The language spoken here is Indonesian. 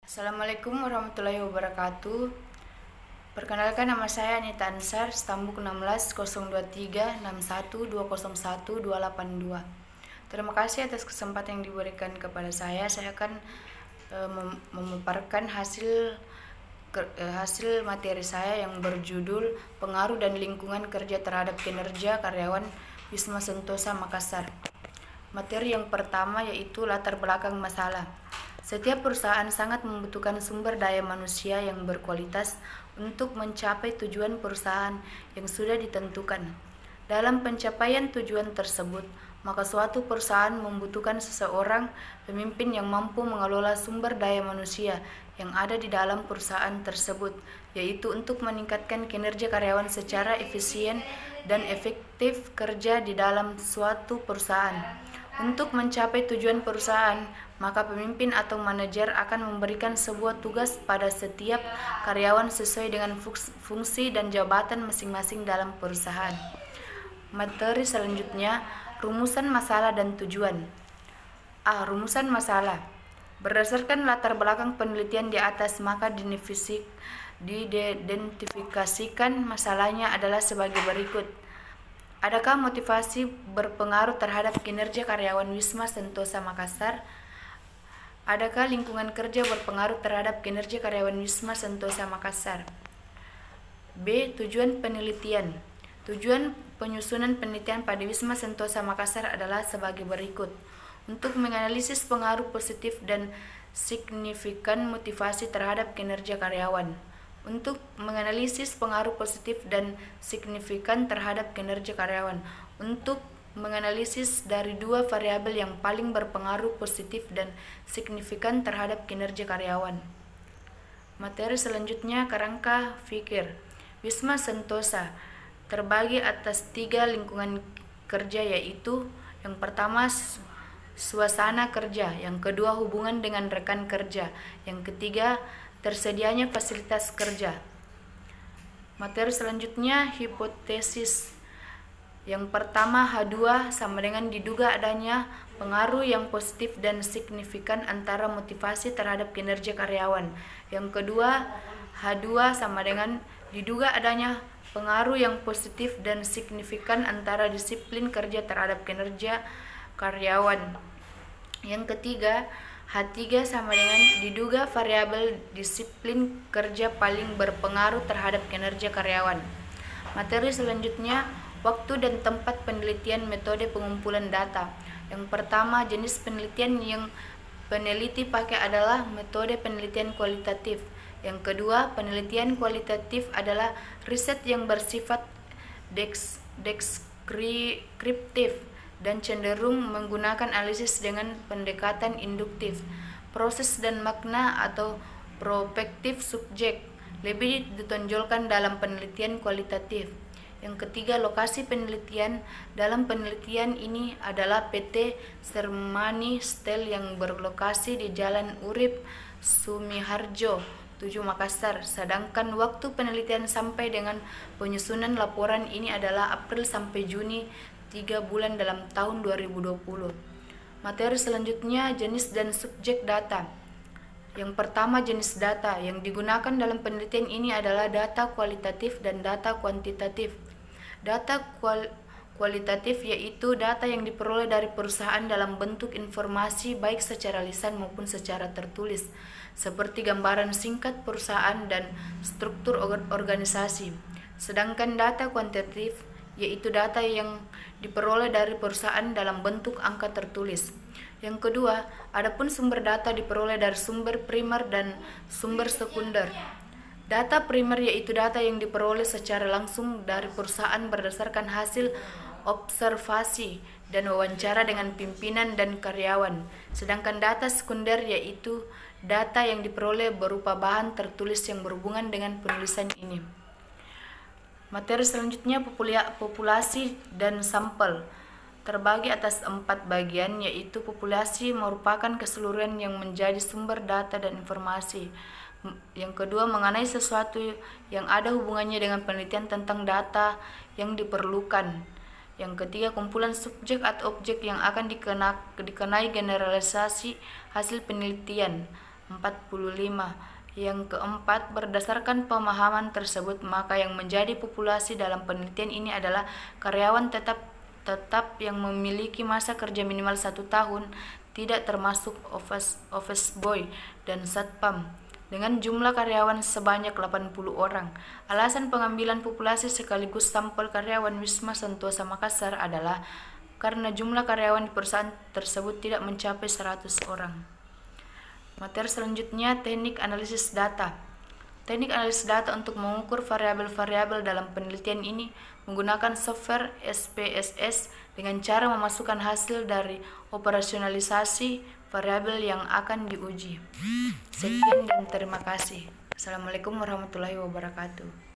Assalamualaikum warahmatullahi wabarakatuh. Perkenalkan, nama saya Anita Ansar, Stambuk 16 023 61 201 282. Terima kasih atas kesempatan yang diberikan kepada saya. Saya akan memaparkan hasil materi saya yang berjudul Pengaruh dan Lingkungan Kerja Terhadap Kinerja Karyawan Wisma Sentosa Makassar. Materi yang pertama yaitu latar belakang masalah. Setiap perusahaan sangat membutuhkan sumber daya manusia yang berkualitas untuk mencapai tujuan perusahaan yang sudah ditentukan. Dalam pencapaian tujuan tersebut, maka suatu perusahaan membutuhkan seseorang pemimpin yang mampu mengelola sumber daya manusia yang ada di dalam perusahaan tersebut, yaitu untuk meningkatkan kinerja karyawan secara efisien dan efektif kerja di dalam suatu perusahaan. Untuk mencapai tujuan perusahaan, maka pemimpin atau manajer akan memberikan sebuah tugas pada setiap karyawan sesuai dengan fungsi dan jabatan masing-masing dalam perusahaan. Materi selanjutnya, rumusan masalah dan tujuan. Rumusan masalah. Berdasarkan latar belakang penelitian di atas, maka diidentifikasikan masalahnya adalah sebagai berikut. Adakah motivasi berpengaruh terhadap kinerja karyawan Wisma Sentosa Makassar? Adakah lingkungan kerja berpengaruh terhadap kinerja karyawan Wisma Sentosa Makassar? B. Tujuan penelitian. Tujuan penyusunan penelitian pada Wisma Sentosa Makassar adalah sebagai berikut. Untuk menganalisis pengaruh positif dan signifikan motivasi terhadap kinerja karyawan. Untuk menganalisis pengaruh positif dan signifikan terhadap kinerja karyawan. Untuk menganalisis dari dua variabel yang paling berpengaruh positif dan signifikan terhadap kinerja karyawan. Materi selanjutnya, kerangka pikir. Wisma Sentosa terbagi atas 3 lingkungan kerja, yaitu yang pertama suasana kerja, yang kedua hubungan dengan rekan kerja, yang ketiga tersedianya fasilitas kerja. Materi selanjutnya, hipotesis. Yang pertama, H2 sama dengan diduga adanya pengaruh yang positif dan signifikan antara motivasi terhadap kinerja karyawan. Yang kedua, H2 sama dengan diduga adanya pengaruh yang positif dan signifikan antara disiplin kerja terhadap kinerja karyawan. Yang ketiga, H3 sama dengan diduga variabel disiplin kerja paling berpengaruh terhadap kinerja karyawan. Materi selanjutnya, waktu dan tempat penelitian, metode pengumpulan data. Yang pertama, jenis penelitian yang peneliti pakai adalah metode penelitian kualitatif. Yang kedua, penelitian kualitatif adalah riset yang bersifat deskriptif dan cenderung menggunakan analisis dengan pendekatan induktif. Proses dan makna atau prospektif subjek lebih ditonjolkan dalam penelitian kualitatif. Yang ketiga, lokasi penelitian. Dalam penelitian ini adalah PT Sermani Steel yang berlokasi di Jalan Urip Sumiharjo 7 Makassar. Sedangkan waktu penelitian sampai dengan penyusunan laporan ini adalah April sampai Juni, 3 bulan dalam tahun 2020. Materi selanjutnya, jenis dan subjek data. Yang pertama, jenis data. Yang digunakan dalam penelitian ini adalah data kualitatif dan data kuantitatif. Data kualitatif yaitu data yang diperoleh dari perusahaan dalam bentuk informasi baik secara lisan maupun secara tertulis, seperti gambaran singkat perusahaan dan struktur organisasi. Sedangkan data kuantitatif yaitu data yang diperoleh dari perusahaan dalam bentuk angka tertulis. Yang kedua, adapun sumber data diperoleh dari sumber primer dan sumber sekunder. Data primer yaitu data yang diperoleh secara langsung dari perusahaan berdasarkan hasil observasi dan wawancara dengan pimpinan dan karyawan. Sedangkan data sekunder yaitu data yang diperoleh berupa bahan tertulis yang berhubungan dengan penulisan ini. Materi selanjutnya, populasi dan sampel. Terbagi atas 4 bagian, yaitu populasi merupakan keseluruhan yang menjadi sumber data dan informasi. Yang kedua, mengenai sesuatu yang ada hubungannya dengan penelitian tentang data yang diperlukan. Yang ketiga, kumpulan subjek atau objek yang akan dikenai generalisasi hasil penelitian. Yang keempat, berdasarkan pemahaman tersebut, maka yang menjadi populasi dalam penelitian ini adalah karyawan tetap yang memiliki masa kerja minimal 1 tahun, tidak termasuk office boy dan satpam, dengan jumlah karyawan sebanyak 80 orang. Alasan pengambilan populasi sekaligus sampel karyawan Wisma Sentosa Makassar adalah karena jumlah karyawan di perusahaan tersebut tidak mencapai 100 orang. Materi selanjutnya, teknik analisis data. Teknik analisis data untuk mengukur variabel-variabel dalam penelitian ini menggunakan software SPSS dengan cara memasukkan hasil dari operasionalisasi variabel yang akan diuji. Sekian dan terima kasih. Assalamualaikum warahmatullahi wabarakatuh.